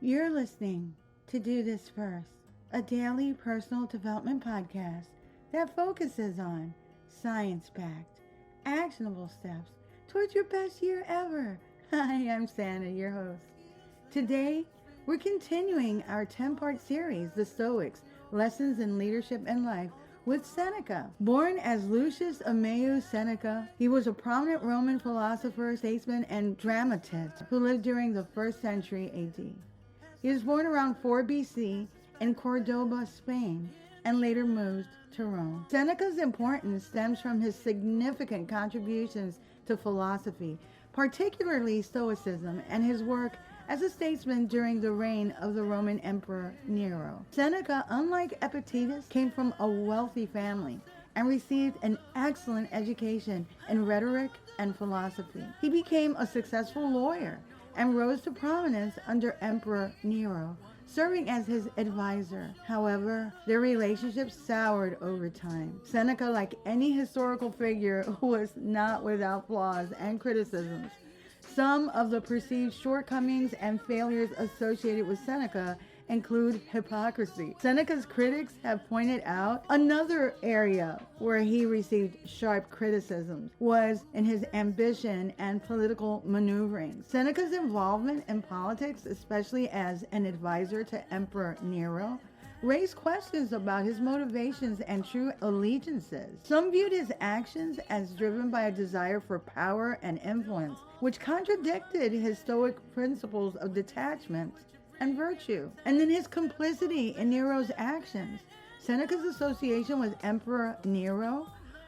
You're listening to Do This First, a daily personal development podcast that focuses on science-backed, actionable steps towards your best year ever. Hi, I'm Santa, your host. Today, we're continuing our 10-part series, The Stoics, Lessons in Leadership and Life, with Seneca. Born as Lucius Aemilius Seneca, he was a prominent Roman philosopher, statesman, and dramatist who lived during the 1st century AD. He was born around 4 BC in Cordoba, Spain, and later moved to Rome. Seneca's importance stems from his significant contributions to philosophy, particularly Stoicism, and his work as a statesman during the reign of the Roman Emperor Nero. Seneca, unlike Epictetus, came from a wealthy family and received an excellent education in rhetoric and philosophy. He became a successful lawyer and rose to prominence under Emperor Nero, serving as his advisor. However, their relationship soured over time. Seneca, like any historical figure, was not without flaws and criticisms. Some of the perceived shortcomings and failures associated with Seneca include hypocrisy. Seneca's critics have pointed out another area where he received sharp criticisms was in his ambition and political maneuvering. Seneca's involvement in politics, especially as an advisor to Emperor Nero, raised questions about his motivations and true allegiances. Some viewed his actions as driven by a desire for power and influence, which contradicted his Stoic principles of detachment and virtue. And then his complicity in Nero's actions. Seneca's association with Emperor Nero,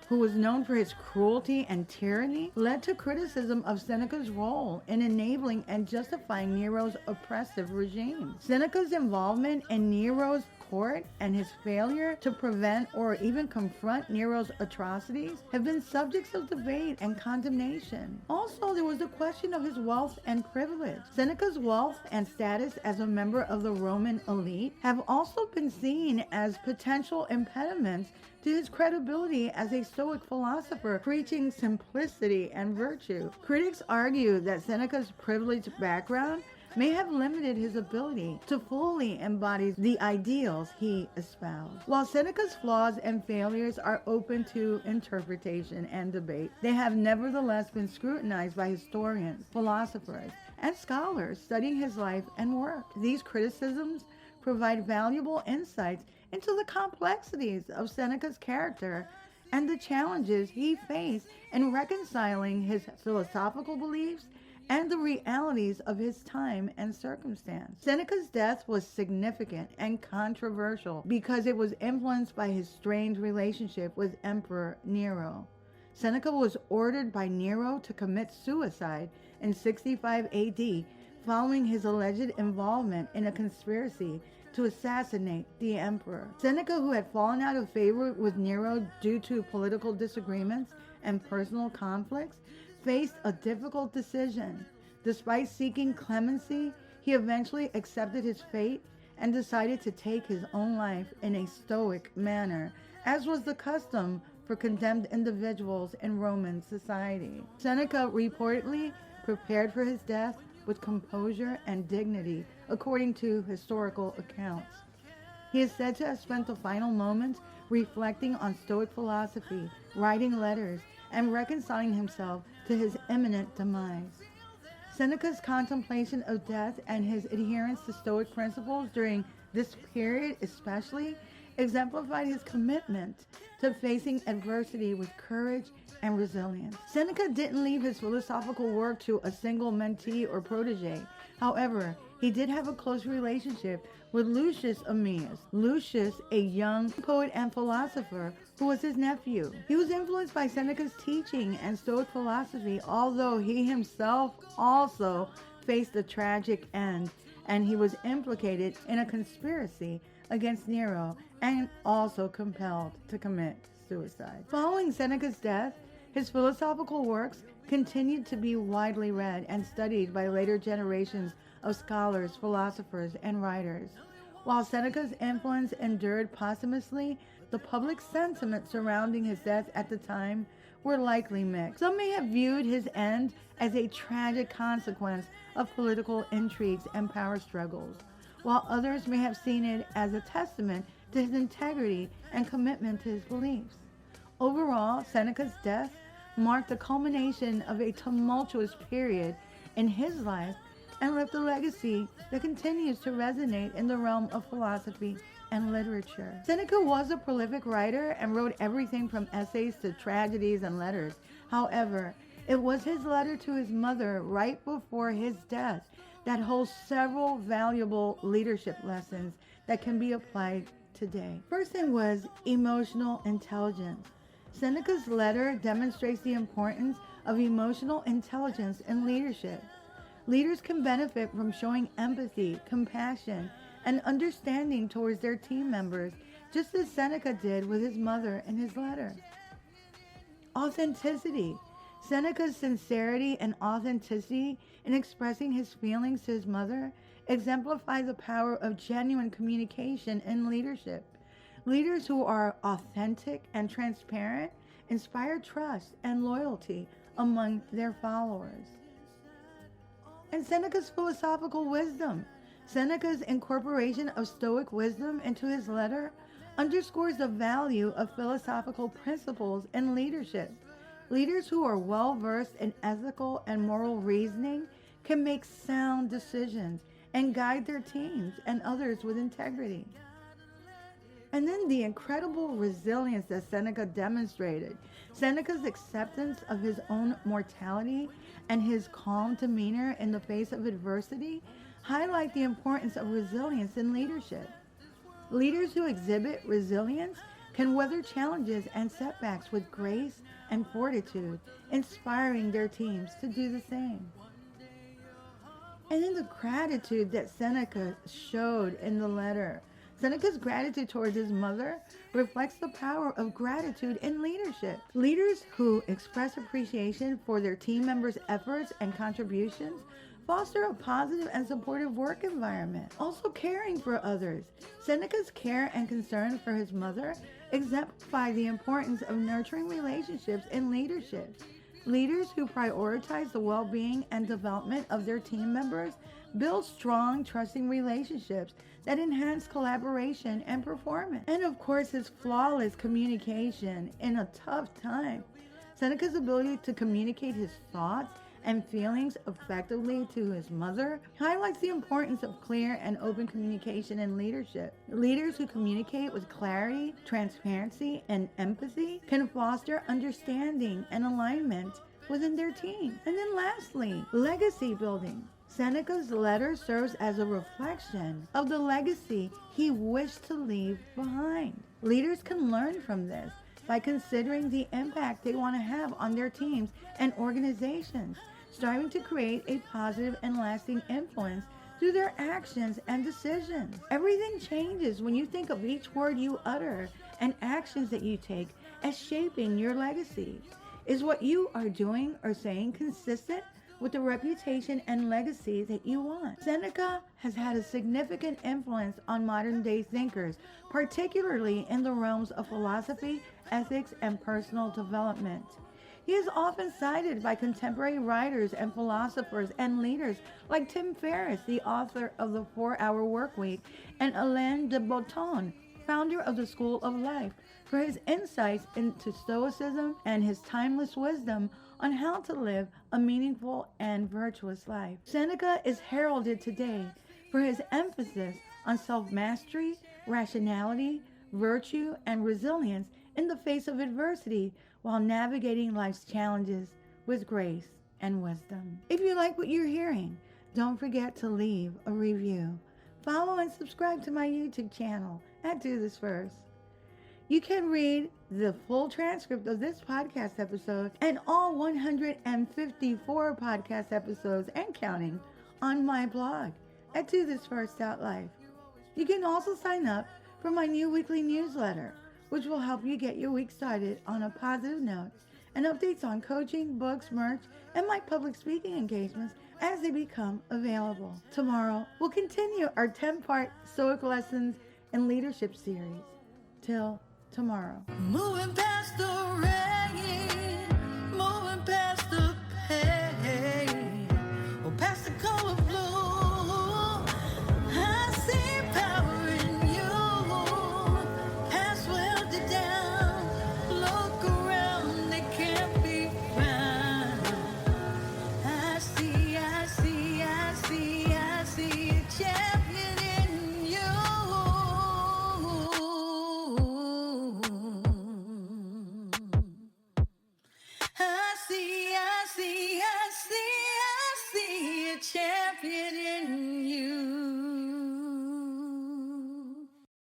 who was known for his cruelty and tyranny, led to criticism of Seneca's role in enabling and justifying Nero's oppressive regime. Seneca's involvement in Nero's court and his failure to prevent or even confront Nero's atrocities have been subjects of debate and condemnation. Also, there was the question of his wealth and privilege. Seneca's wealth and status as a member of the Roman elite have also been seen as potential impediments to his credibility as a Stoic philosopher preaching simplicity and virtue. Critics argue that Seneca's privileged background may have limited his ability to fully embody the ideals he espoused. While Seneca's flaws and failures are open to interpretation and debate, they have nevertheless been scrutinized by historians, philosophers, and scholars studying his life and work. These criticisms provide valuable insights into the complexities of Seneca's character and the challenges he faced in reconciling his philosophical beliefs and the realities of his time and circumstance. Seneca's death was significant and controversial because it was influenced by his strained relationship with Emperor Nero. Seneca was ordered by Nero to commit suicide in 65 AD following his alleged involvement in a conspiracy to assassinate the emperor. Seneca, who had fallen out of favor with Nero due to political disagreements and personal conflicts, faced a difficult decision. Despite seeking clemency, he eventually accepted his fate and decided to take his own life in a stoic manner, as was the custom for condemned individuals in Roman society. Seneca reportedly prepared for his death with composure and dignity, according to historical accounts. He is said to have spent the final moments reflecting on Stoic philosophy, writing letters, and reconciling himself to his imminent demise. Seneca's contemplation of death and his adherence to Stoic principles during this period especially exemplified his commitment to facing adversity with courage and resilience. Seneca didn't leave his philosophical work to a single mentee or protege. However, he did have a close relationship with Lucius Aemilius. Lucius, a young poet and philosopher who was his nephew. He was influenced by Seneca's teaching and Stoic philosophy, although he himself also faced a tragic end, and he was implicated in a conspiracy against Nero and also compelled to commit suicide. Following Seneca's death, his philosophical works continued to be widely read and studied by later generations of scholars, philosophers, and writers. While Seneca's influence endured posthumously, the public sentiment surrounding his death at the time were likely mixed. Some may have viewed his end as a tragic consequence of political intrigues and power struggles, while others may have seen it as a testament to his integrity and commitment to his beliefs. Overall, Seneca's death marked the culmination of a tumultuous period in his life and left a legacy that continues to resonate in the realm of philosophy and literature. Seneca was a prolific writer and wrote everything from essays to tragedies and letters. However, it was his letter to his mother right before his death that holds several valuable leadership lessons that can be applied today. First thing was emotional intelligence. Seneca's letter demonstrates the importance of emotional intelligence in leadership. Leaders can benefit from showing empathy, compassion, and understanding towards their team members, just as Seneca did with his mother in his letter. Authenticity. Seneca's sincerity and authenticity in expressing his feelings to his mother exemplify the power of genuine communication in leadership. Leaders who are authentic and transparent inspire trust and loyalty among their followers. And Seneca's philosophical wisdom. Seneca's incorporation of Stoic wisdom into his letter underscores the value of philosophical principles in leadership. Leaders who are well-versed in ethical and moral reasoning can make sound decisions and guide their teams and others with integrity. And then the incredible resilience that Seneca demonstrated. Seneca's acceptance of his own mortality and his calm demeanor in the face of adversity highlight the importance of resilience in leadership. Leaders who exhibit resilience can weather challenges and setbacks with grace and fortitude, inspiring their teams to do the same. And then the gratitude that Seneca showed in the letter. Seneca's gratitude towards his mother reflects the power of gratitude in leadership. Leaders who express appreciation for their team members' efforts and contributions foster a positive and supportive work environment. Also caring for others. Seneca's care and concern for his mother exemplify the importance of nurturing relationships in leadership. Leaders who prioritize the well-being and development of their team members build strong, trusting relationships that enhance collaboration and performance. And of course, his flawless communication in a tough time. Seneca's ability to communicate his thoughts and feelings effectively to his mother highlights the importance of clear and open communication in leadership. Leaders who communicate with clarity, transparency, and empathy can foster understanding and alignment within their team. And then lastly, legacy building. Seneca's letter serves as a reflection of the legacy he wished to leave behind. Leaders can learn from this by considering the impact they want to have on their teams and organizations, striving to create a positive and lasting influence through their actions and decisions. Everything changes when you think of each word you utter and actions that you take as shaping your legacy. Is what you are doing or saying consistent with the reputation and legacy that you want? Seneca has had a significant influence on modern-day thinkers, particularly in the realms of philosophy, ethics, and personal development. He is often cited by contemporary writers and philosophers and leaders like Tim Ferriss, the author of The 4-Hour Workweek, and Alain de Botton, founder of the School of Life, for his insights into Stoicism and his timeless wisdom on how to live a meaningful and virtuous life. Seneca is heralded today for his emphasis on self-mastery, rationality, virtue, and resilience in the face of adversity while navigating life's challenges with grace and wisdom. If you like what you're hearing, don't forget to leave a review. Follow and subscribe to my YouTube channel at Do This First. You can read the full transcript of this podcast episode and all 154 podcast episodes and counting on my blog at dothisfirst.life. You can also sign up for my new weekly newsletter, which will help you get your week started on a positive note, and updates on coaching, books, merch, and my public speaking engagements as they become available. Tomorrow, we'll continue our 10-part Stoic Lessons and Leadership series. Till tomorrow. Moving past the rain. see a champion